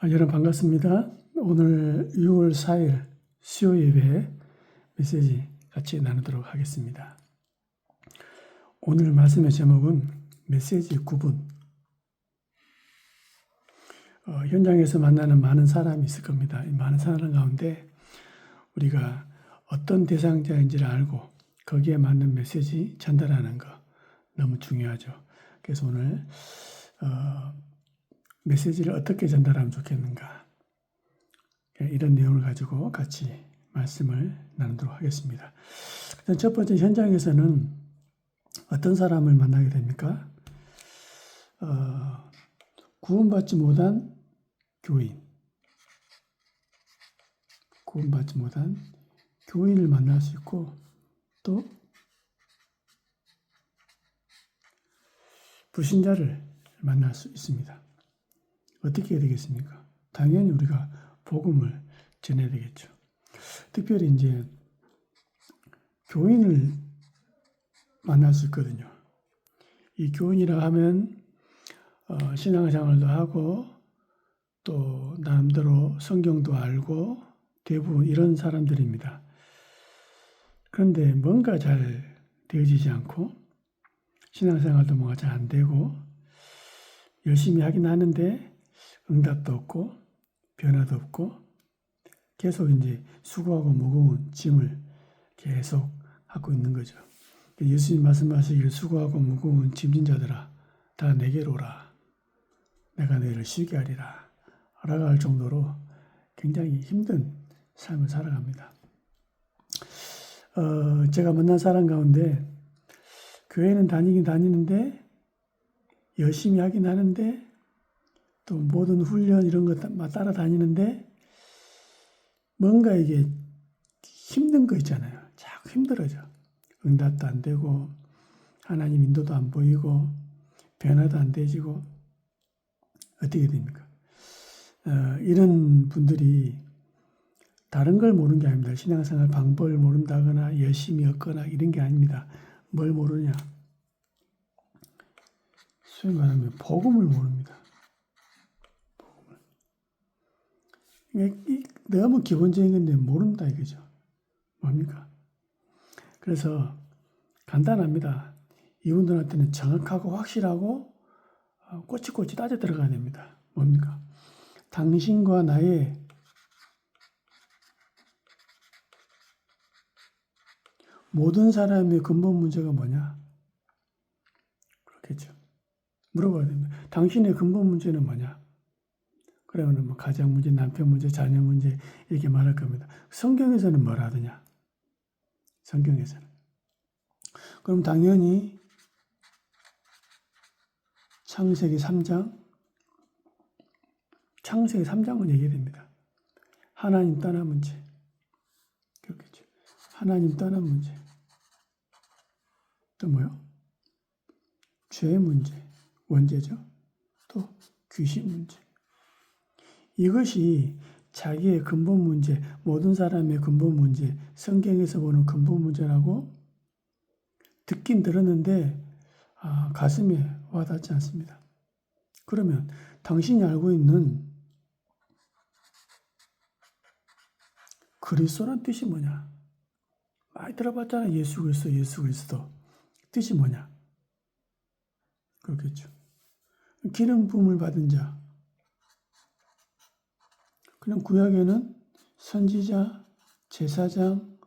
여러분 반갑습니다. 오늘 6월 4일 수요 예배 메시지 같이 나누도록 하겠습니다. 오늘 말씀의 제목은 메시지 구분. 현장에서 만나는 많은 사람이 있을 겁니다. 이 많은 사람 가운데 우리가 어떤 대상자인지를 알고 거기에 맞는 메시지 전달하는 거 너무 중요하죠. 그래서 오늘 메시지를 어떻게 전달하면 좋겠는가, 이런 내용을 가지고 같이 말씀을 나누도록 하겠습니다. 첫 번째, 현장에서는 어떤 사람을 만나게 됩니까? 구원받지 못한 교인, 구원받지 못한 교인을 만날 수 있고, 또 불신자를 만날 수 있습니다. 어떻게 해야 되겠습니까? 당연히 우리가 복음을 전해야 되겠죠. 특별히 이제 교인을 만날 수 있거든요. 이 교인이라 하면 신앙생활도 하고 또 나름대로 성경도 알고 대부분 이런 사람들입니다. 그런데 뭔가 잘 되어지지 않고 신앙생활도 뭐가 잘 안 되고 열심히 하긴 하는데 응답도 없고 변화도 없고 계속 이제 수고하고 무거운 짐을 계속 하고 있는 거죠. 예수님 말씀하시길 수고하고 무거운 짐진 자들아 다 내게로 오라. 내가 너희를 쉬게 하리라. 라고 할 정도로 굉장히 힘든 삶을 살아갑니다. 제가 만난 사람 가운데 교회는 다니긴 다니는데 열심히 하긴 하는데 또 모든 훈련 이런 거 따라다니는데 뭔가 이게 힘든 거 있잖아요. 자꾸 힘들어져. 응답도 안 되고 하나님 인도도 안 보이고 변화도 안 되지고 어떻게 됩니까? 이런 분들이 다른 걸 모르는 게 아닙니다. 신앙생활 방법을 모른다거나 열심히 없거나 이런 게 아닙니다. 뭘 모르냐? 소위 말하면 복음을 모릅니다. 너무 기본적인 건데 모른다 이거죠. 뭡니까? 그래서 간단합니다. 이분들한테는 정확하고 확실하고 꼬치꼬치 따져 들어가야 됩니다. 뭡니까? 당신과 나의 모든 사람의 근본 문제가 뭐냐? 그렇겠죠. 물어봐야 됩니다. 당신의 근본 문제는 뭐냐? 그러면 뭐 가정 문제, 남편 문제, 자녀 문제 이렇게 말할 겁니다. 성경에서는 뭐라 하더냐? 성경에서는. 그럼 당연히 창세기 3장은 얘기해야 됩니다. 하나님 떠난 문제. 그렇겠죠. 하나님 떠난 문제. 또 뭐요? 죄 문제, 원죄죠. 또 귀신 문제. 이것이 자기의 근본 문제, 모든 사람의 근본 문제, 성경에서 보는 근본 문제라고 듣긴 들었는데 가슴에 와닿지 않습니다. 그러면 당신이 알고 있는 그리스도란 뜻이 뭐냐? 많이 들어봤잖아. 예수 그리스도, 예수 그리스도. 뜻이 뭐냐? 그렇겠죠. 기름 부음을 받은 자. 그냥 구약에는 선지자, 제사장,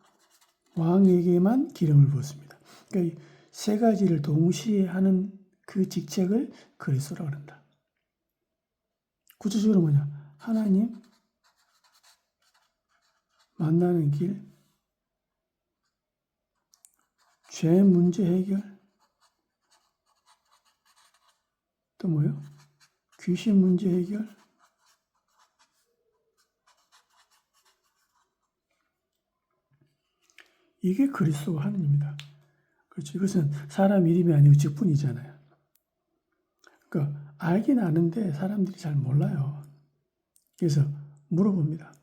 왕에게만 기름을 부었습니다. 그러니까 세 가지를 동시에 하는 그 직책을 그리스도라고 한다. 구체적으로 뭐냐? 하나님 만나는 길, 죄 문제 해결, 또 뭐요? 귀신 문제 해결, 이게 그리스도가 하는 일입니다. 그렇죠. 이것은 사람 이름이 아니고 직분이잖아요. 그러니까 알긴 아는데 사람들이 잘 몰라요. 그래서 물어봅니다.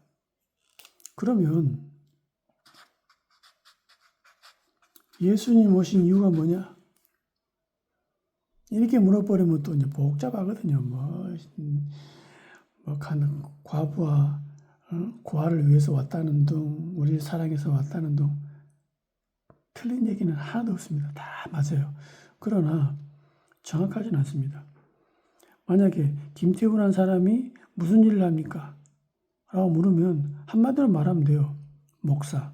그러면 예수님 오신 이유가 뭐냐? 이렇게 물어버리면 또 이제 복잡하거든요. 생각하는 과부와 고아를 위해서 왔다는 둥, 우리를 사랑해서 왔다는 둥, 틀린 얘기는 하나도 없습니다. 다 맞아요. 그러나 정확하진 않습니다. 만약에 김태훈이라는 사람이 무슨 일을 합니까? 라고 물으면 한마디로 말하면 돼요. 목사.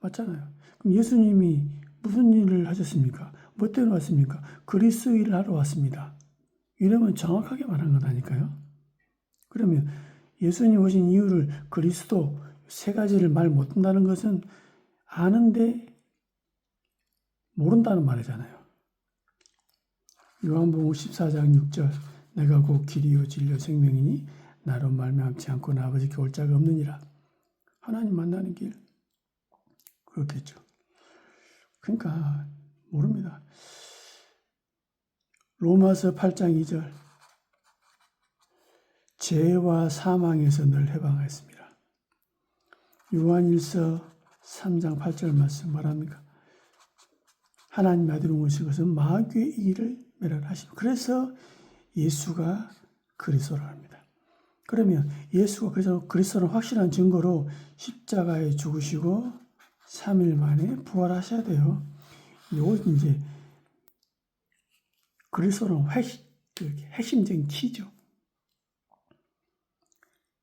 맞잖아요. 그럼 예수님이 무슨 일을 하셨습니까? 뭐 때문에 왔습니까? 그리스도 일을 하러 왔습니다. 이러면 정확하게 말하는 거다니까요. 그러면 예수님 오신 이유를 그리스도 세 가지를 말 못한다는 것은 아는데 모른다는 말이잖아요. 요한복음 14장 6절 내가 곧 길이요 진리요 생명이니 나로 말미암지 않고는 아버지께 올 자가 없느니라. 하나님 만나는 길 그렇겠죠. 그러니까 모릅니다. 로마서 8장 2절 죄와 사망에서 늘 해방하였습니다. 요한일서 3장 8절 말씀 말합니까? 하나님 아들이 오신 것은 마귀의 일을 멸하시고 그래서 예수가 그리스도라 합니다. 그러면 예수가 그래서 그리스도는 확실한 증거로 십자가에 죽으시고 3일 만에 부활하셔야 돼요. 이것이 이제 그리스도는 핵심적인 키죠.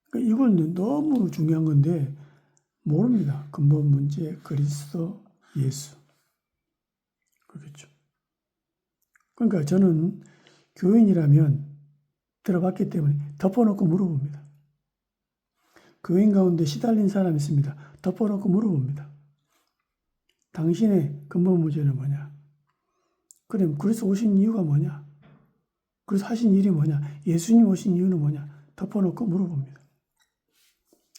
그러니까 이건 너무 중요한 건데 모릅니다. 근본 문제 그리스도 예수. 그렇겠죠. 그러니까 저는 교인이라면 들어봤기 때문에 덮어놓고 물어봅니다. 교인 가운데 시달린 사람이 있습니다. 덮어놓고 물어봅니다. 당신의 근본 문제는 뭐냐? 그럼 그리스도 오신 이유가 뭐냐? 그래서 하신 일이 뭐냐? 예수님 오신 이유는 뭐냐? 덮어놓고 물어봅니다.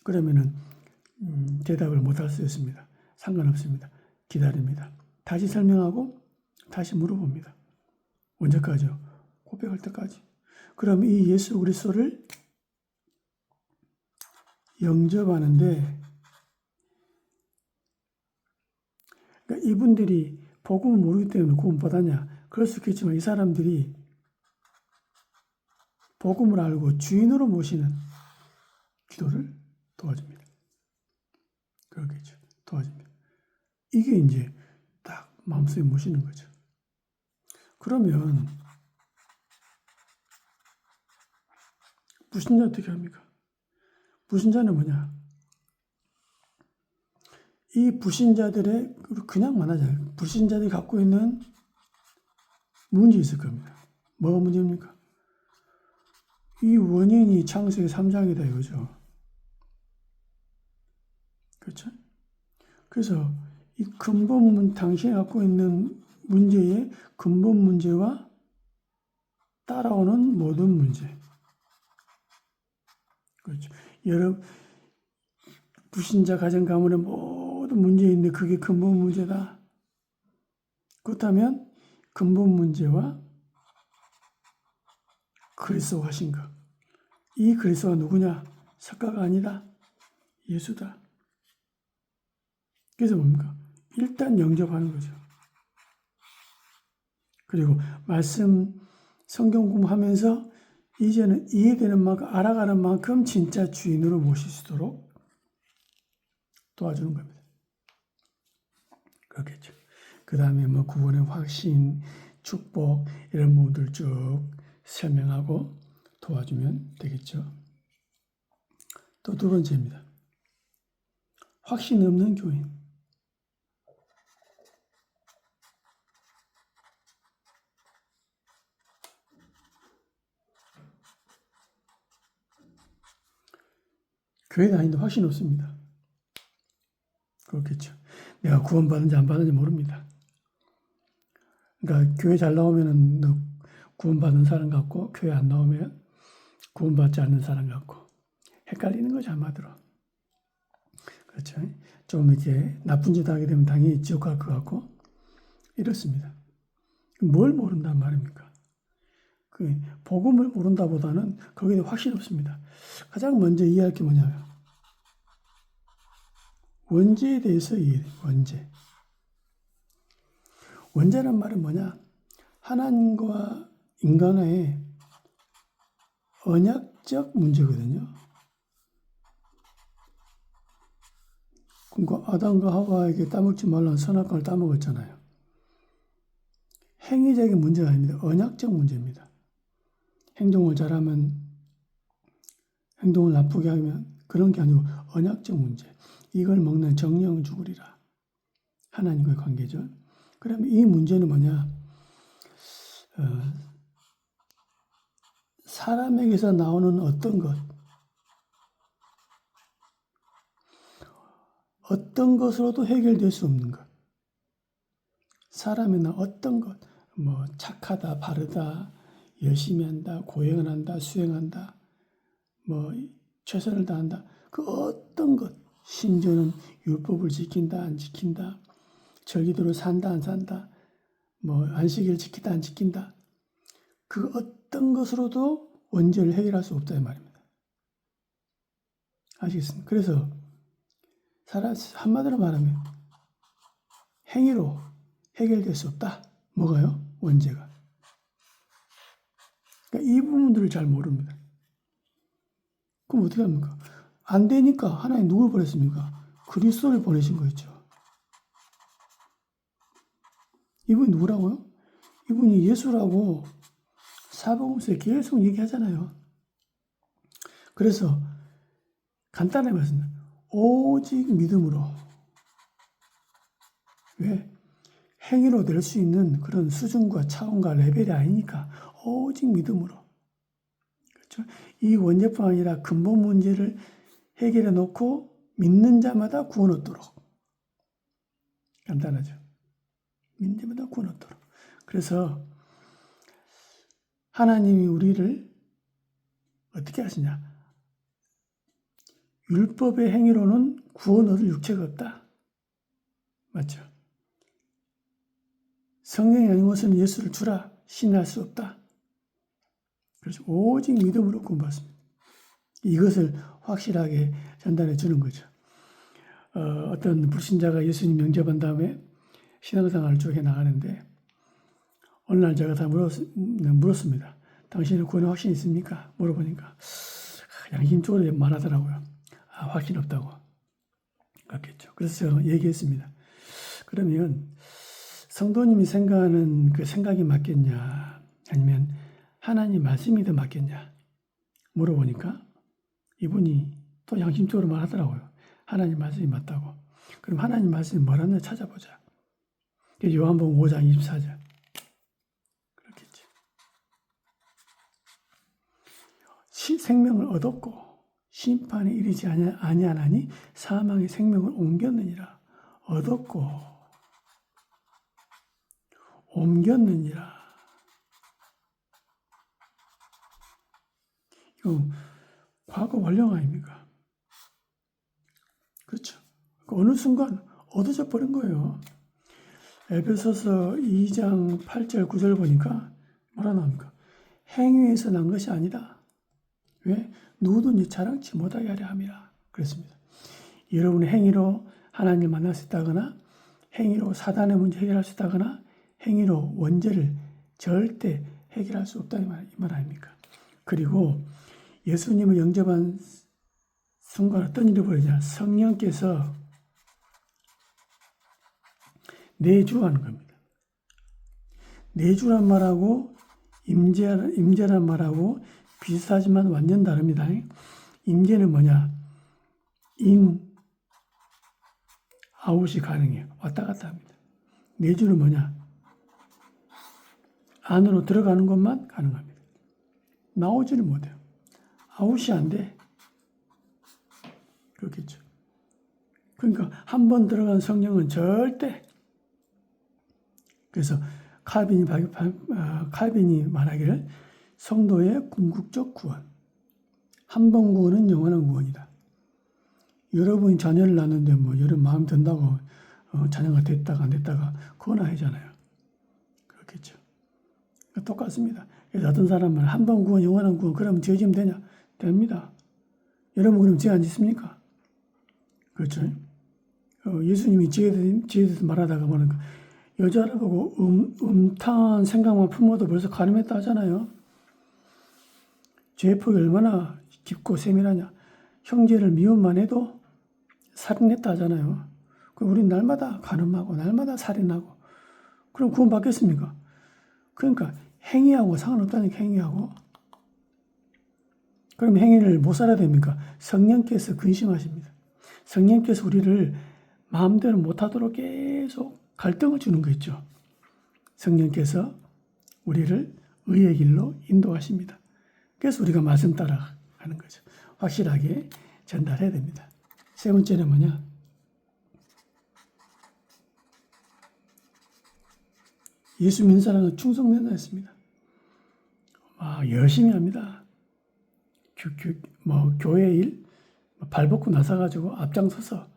그러면은 대답을 못할 수 있습니다. 상관없습니다. 기다립니다. 다시 설명하고 다시 물어봅니다. 언제까지요? 고백할 때까지. 그럼 이 예수 그리스도를 영접하는데 그러니까 이분들이 복음을 모르기 때문에 구원 받았냐? 그럴 수 있겠지만 이 사람들이 복음을 알고 주인으로 모시는 기도를 도와줍니다. 그렇겠죠. 도와줍니다. 이게 이제 딱 마음속에 모시는 거죠. 그러면 불신자 어떻게 합니까? 불신자는 뭐냐? 이 불신자들의 그냥 말하자면 불신자들이 갖고 있는 문제 있을 겁니다. 뭐가 문제입니까? 이 원인이 창세기 3장이다 이거죠. 그렇죠? 그래서 이 근본 당신이 갖고 있는 문제의 근본 문제와 따라오는 모든 문제. 그렇죠. 여러 불신자 가정 가문의 모든 문제인데 그게 근본 문제다. 그렇다면 근본 문제와 그리스도가 하신 것. 이 그리스도가 누구냐? 석가가 아니다. 예수다. 그래서 뭡니까? 일단 영접하는 거죠. 그리고 말씀 성경 공부하면서 이제는 이해되는 만큼 알아가는 만큼 진짜 주인으로 모실 수 있도록 도와주는 겁니다. 그렇겠죠. 그 다음에 뭐 구원의 확신, 축복 이런 부분들 쭉 설명하고 도와주면 되겠죠. 또 두 번째입니다. 확신 없는 교인. 교회 다니는데 확신 없습니다. 그렇겠죠. 내가 구원받은지 안 받은지 모릅니다. 그러니까 교회 잘 나오면은 너 구원받은 사람 같고 교회 안 나오면 구원받지 않는 사람 같고 헷갈리는 거죠, 한마디로. 그렇죠. 좀 이렇게 나쁜 짓 하게 되면 당연히 지옥 갈 것 같고 이렇습니다. 뭘 모른단 말입니까? 그 복음을 모른다보다는 거기에 대해 확신 없습니다. 가장 먼저 이해할 게 뭐냐면 원죄에 대해서 이해해요. 원죄. 원죄란 말은 뭐냐? 하나님과 인간의 언약적 문제거든요. 그러니까 아담과 하와에게 따먹지 말라는 선악과를 따먹었잖아요. 행위적인 문제가 아닙니다. 언약적 문제입니다. 행동을 잘하면, 행동을 나쁘게 하면 그런 게 아니고 언약적 문제. 이걸 먹는 정령 죽으리라. 하나님과의 관계죠. 그러면 이 문제는 뭐냐? 사람에게서 나오는 어떤 것으로도 해결될 수 없는 것. 사람에는 어떤 것, 뭐 착하다, 바르다, 열심히 한다, 고행을 한다, 수행한다, 뭐 최선을 다한다. 그 어떤 것, 심지어는 율법을 지킨다, 안 지킨다, 절기도를 산다, 안 산다, 뭐 안식일을 지킨다, 안 지킨다. 그 어떤 것으로도 원죄를 해결할 수 없다 이 말입니다. 아시겠습니까? 그래서 한마디로 말하면 행위로 해결될 수 없다. 뭐가요? 원죄가. 그러니까 이 부분들을 잘 모릅니다. 그럼 어떻게 합니까? 안 되니까 하나님 누굴 보냈습니까? 그리스도를 보내신 거였죠. 이분이 누구라고요? 이분이 예수라고 사복음서에 계속 얘기하잖아요. 그래서 간단하게 말씀드립니다. 오직 믿음으로. 왜? 행위로 될 수 있는 그런 수준과 차원과 레벨이 아니니까 오직 믿음으로. 그렇죠? 이 원죄뿐 아니라 근본 문제를 해결해 놓고 믿는 자마다 구원 얻도록. 간단하죠. 믿는 자마다 구원 얻도록. 그래서 하나님이 우리를 어떻게 하시냐? 율법의 행위로는 구원 얻을 육체가 없다. 맞죠? 성령이 아닌 것은 예수를 주라 신할 수 없다. 그래서 오직 믿음으로 구원받습니다. 이것을 확실하게 전달해 주는 거죠. 어떤 불신자가 예수님 영접한 다음에 신앙생활을 쭉 해나가는데 어느 날 제가 다 물었습니다. 당신은 구원에 확신 있습니까? 물어보니까 양심적으로 말하더라고요. 확신 없다고. 그렇겠죠. 그래서 제가 얘기했습니다. 그러면 성도님이 생각하는 그 생각이 맞겠냐 아니면 하나님 말씀이 더 맞겠냐 물어보니까 이분이 또 양심적으로 말하더라고요. 하나님 말씀이 맞다고. 그럼 하나님 말씀이 뭐라는지 찾아보자. 요한복음 5장 24절. 그렇겠죠. 생명을 얻었고 심판에 이르지 아니하나니 사망의 생명을 옮겼느니라. 옮겼느니라. 이거 과거 완료 아닙니까? 그렇죠. 어느 순간 얻어져 버린 거예요. 에베소서 2장 8절 9절 보니까 뭐라 나옵니까? 행위에서 난 것이 아니다. 왜? 누구든지 자랑치 못하게 하려 함이라. 그랬습니다. 여러분의 행위로 하나님을 만날 수 있다거나 행위로 사단의 문제 해결할 수 있다거나 행위로 원죄를 절대 해결할 수 없다 이 말 아닙니까? 그리고 예수님을 영접한 순간 어떤 일이 벌어지냐? 성령께서 내주하는 겁니다. 내주란 말하고 임재란 말하고 비슷하지만 완전 다릅니다. 임재는 뭐냐? 인, 아웃이 가능해요. 왔다 갔다 합니다. 내주는 뭐냐? 안으로 들어가는 것만 가능합니다. 나오지는 못해요. 아웃이 안 돼. 그렇겠죠. 그러니까 한 번 들어간 성령은 절대. 그래서 칼빈이 말하기를 성도의 궁극적 구원. 한 번 구원은 영원한 구원이다. 여러분이 자녀를 낳는데 뭐 여러분 마음 든다고 자녀가 됐다가 안 됐다가 그건 아니잖아요. 그렇겠죠. 똑같습니다. 그래서 어떤 사람은 한 번 구원, 영원한 구원, 그러면 죄 지으면 되냐? 됩니다. 여러분 그럼 죄 안 짓습니까? 그렇죠. 예수님이 죄에 대해서 말하다가 뭐는 여자를 보고 음탕한 생각만 품어도 벌써 가늠했다 하잖아요. 죄의 폭이 얼마나 깊고 세밀하냐. 형제를 미움만 해도 살인했다 하잖아요. 그럼 우린 날마다 간음하고 날마다 살인하고 그럼 구원 받겠습니까? 그러니까 행위하고 상관없다니까 행위하고. 그럼 행위를 못 살아야 됩니까? 성령께서 근심하십니다. 성령께서 우리를 마음대로 못하도록 계속 갈등을 주는 거 있죠. 성령께서 우리를 의의 길로 인도하십니다. 그래서 우리가 말씀 따라가는 거죠. 확실하게 전달해야 됩니다. 세 번째는 뭐냐? 예수 믿는 사람은 충성된다 했습니다. 열심히 합니다. 교회 일 발벗고 나서가지고 앞장서서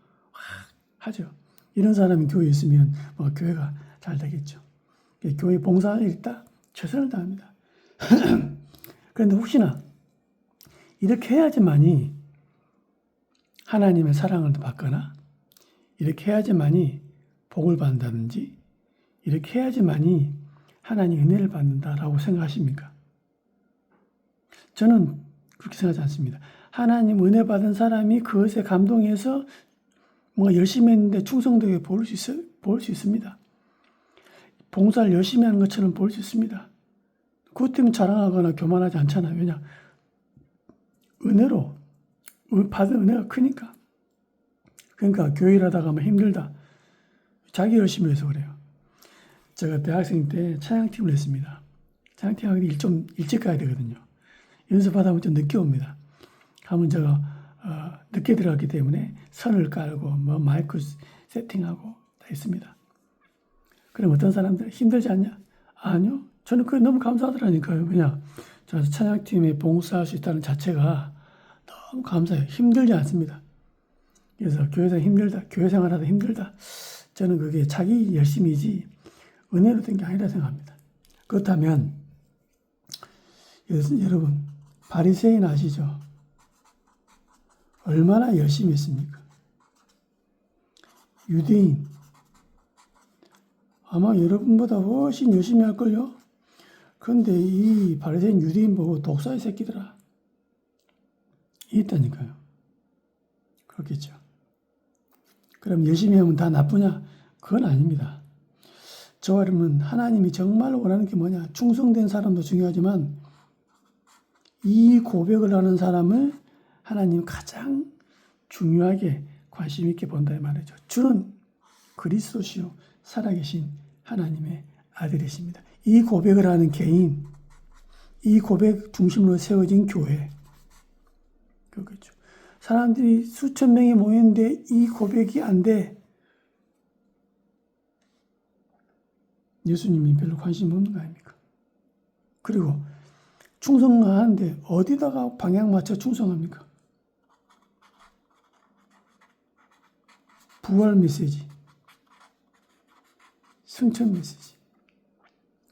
하죠. 이런 사람이 교회에 있으면 교회가 잘 되겠죠. 교회 봉사할 일 있다? 최선을 다합니다. 그런데 혹시나 이렇게 해야지만이 하나님의 사랑을 받거나 이렇게 해야지만이 복을 받는다든지 이렇게 해야지만이 하나님 은혜를 받는다라고 생각하십니까? 저는 그렇게 생각하지 않습니다. 하나님 은혜 받은 사람이 그것에 감동해서 뭔가 열심히 했는데 충성되게 볼 수 있습니다. 봉사를 열심히 하는 것처럼 볼 수 있습니다. 그것 때문에 자랑하거나 교만하지 않잖아요. 왜냐? 은혜로 받은 은혜가 크니까. 그러니까 교회 일하다가 힘들다. 자기 열심히 해서 그래요. 제가 대학생 때 찬양팀을 했습니다. 찬양팀 하기 좀 일찍 가야 되거든요. 연습하다 보면 좀 늦게 옵니다. 가면 제가 늦게 들어갔기 때문에 선을 깔고 마이크 세팅하고 다 했습니다. 그럼 어떤 사람들 힘들지 않냐? 아니요. 저는 그게 너무 감사하더라니까요. 그냥 저 찬양팀에 봉사할 수 있다는 자체가 너무 감사해요. 힘들지 않습니다. 그래서 교회생활 힘들다. 교회생활하다 힘들다. 저는 그게 자기 열심이지 은혜로 된 게 아니라 생각합니다. 그렇다면 여러분 바리새인 아시죠? 얼마나 열심히 했습니까? 유대인 아마 여러분보다 훨씬 열심히 할걸요? 그런데 이 바리새인 유대인 보고 독사의 새끼들아 있다니까요. 그렇겠죠. 그럼 열심히 하면 다 나쁘냐? 그건 아닙니다. 저와 여러분 하나님이 정말 원하는 게 뭐냐? 충성된 사람도 중요하지만 이 고백을 하는 사람을 하나님 가장 중요하게 관심 있게 본다 이 말이죠. 주는 그리스도시요 살아계신 하나님의 아들이십니다. 이 고백을 하는 개인, 이 고백 중심으로 세워진 교회, 그렇겠죠. 사람들이 수천 명이 모였는데 이 고백이 안 돼. 예수님이 별로 관심 없는 거 아닙니까? 그리고 충성하는데 어디다가 방향 맞춰 충성합니까? 부활 메시지, 승천 메시지.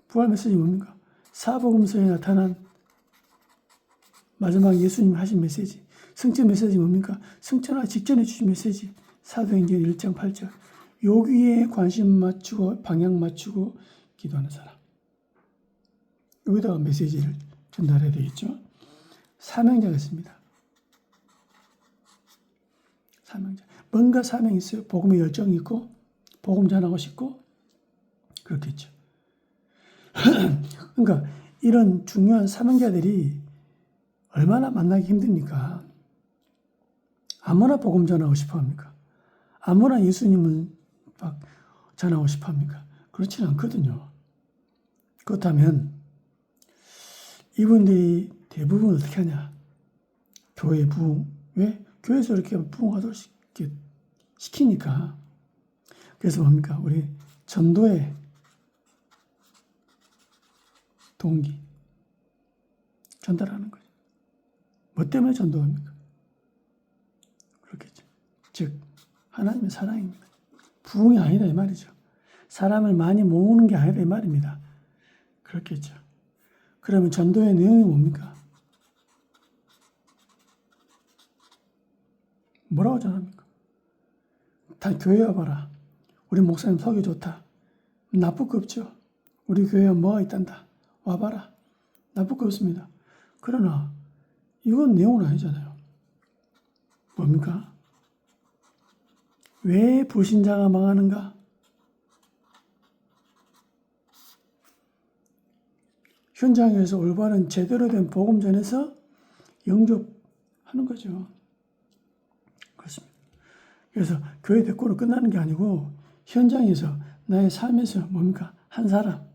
부활 메시지 뭡니까? 사복음서에 나타난 마지막 예수님 하신 메시지. 승천 메시지 뭡니까? 승천하기 직전에 주신 메시지. 사도행전 1장 8절. 여기에 관심 맞추고 방향 맞추고 기도하는 사람. 여기다가 메시지를 전달해야 되겠죠. 사명자가 있습니다. 사명자. 뭔가 사명이 있어요. 복음의 열정이 있고 복음 전하고 싶고 그렇겠죠. 그러니까 이런 중요한 사명자들이 얼마나 만나기 힘듭니까? 아무나 복음 전하고 싶어 합니까? 아무나 예수님을 막 전하고 싶어 합니까? 그렇지는 않거든요. 그렇다면 이분들이 대부분 어떻게 하냐? 교회 부흥. 왜? 교회에서 이렇게 부흥하도록 시키니까. 그래서 뭡니까? 우리 전도의 동기. 전달하는 거죠. 뭐 때문에 전도합니까? 그렇겠죠. 즉 하나님의 사랑입니다. 부흥이 아니다 이 말이죠. 사람을 많이 모으는 게 아니다 이 말입니다. 그렇겠죠. 그러면 전도의 내용이 뭡니까? 뭐라고 전합니까? 다 교회 와봐라. 우리 목사님 속이 좋다. 나쁠 거 없죠. 우리 교회에 뭐가 있단다. 와봐라. 나쁠 거 없습니다. 그러나 이건 내용은 아니잖아요. 뭡니까? 왜 불신자가 망하는가? 현장에서 올바른 제대로 된 복음 전에서 영접하는 거죠. 그렇습니다. 그래서 교회 대꾸로 끝나는 게 아니고 현장에서 나의 삶에서 뭡니까? 한 사람.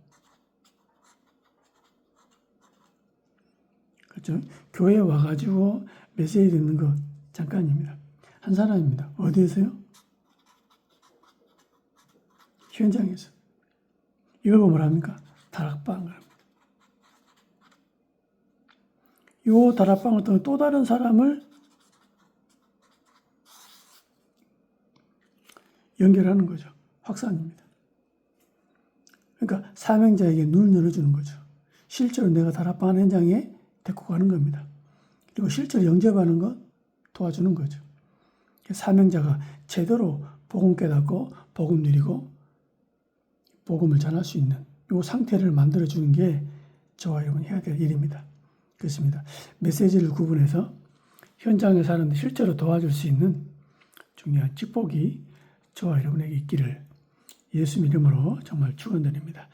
그렇죠? 교회에 와가지고 메시지 듣는 거 잠깐입니다. 한 사람입니다. 어디에서요? 현장에서. 이걸 보면 뭐랍니까? 다락방을. 이 다락방을 통해 또 다른 사람을 연결하는 거죠. 확산입니다. 그러니까 사명자에게 눈을 열어주는 거죠. 실제로 내가 다락방 현장에 데리고 가는 겁니다. 그리고 실제로 영접하는 것 도와주는 거죠. 사명자가 제대로 복음 깨닫고 복음 누리고 복음을 전할 수 있는 이 상태를 만들어주는 게 저와 여러분이 해야 될 일입니다. 그렇습니다. 메시지를 구분해서 현장의 사람들 실제로 도와줄 수 있는 중요한 축복이 저와 여러분에게 있기를 예수 이름으로 정말 축원드립니다.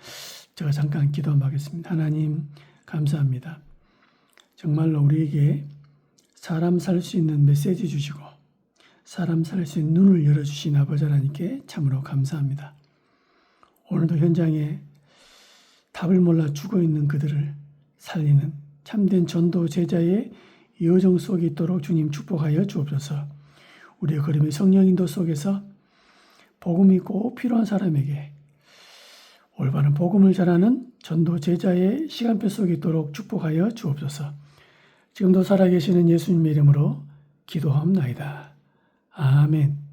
제가 잠깐 기도 한번 하겠습니다. 하나님 감사합니다. 정말로 우리에게 사람 살 수 있는 메시지 주시고 사람 살 수 있는 눈을 열어주신 아버지 하나님께 참으로 감사합니다. 오늘도 현장에 답을 몰라 죽어있는 그들을 살리는 참된 전도 제자의 여정 속에 있도록 주님 축복하여 주옵소서. 우리의 걸음의 성령 인도 속에서 복음이 꼭 필요한 사람에게 올바른 복음을 전하는 전도 제자의 시간표 속에 있도록 축복하여 주옵소서. 지금도 살아계시는 예수님의 이름으로 기도하옵나이다. 아멘.